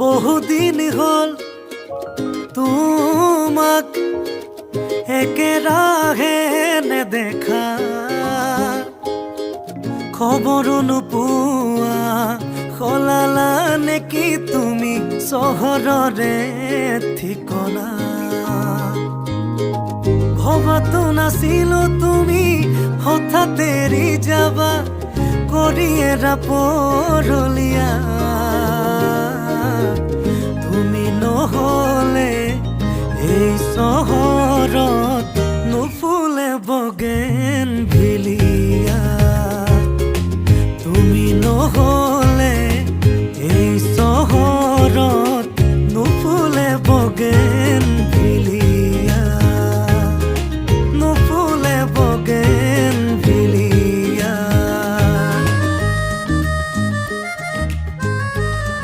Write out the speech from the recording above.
বহুদিন হল তোমাক একেৰাহে নেদেখা, খবৰো নোপোৱা সলালা নেকি তুমি চহৰৰে ঠিকনা। ভবাতো নাছিলো তুমি হঠাৎ এৰি যাবা, কৰি এৰা পৰলীয়া।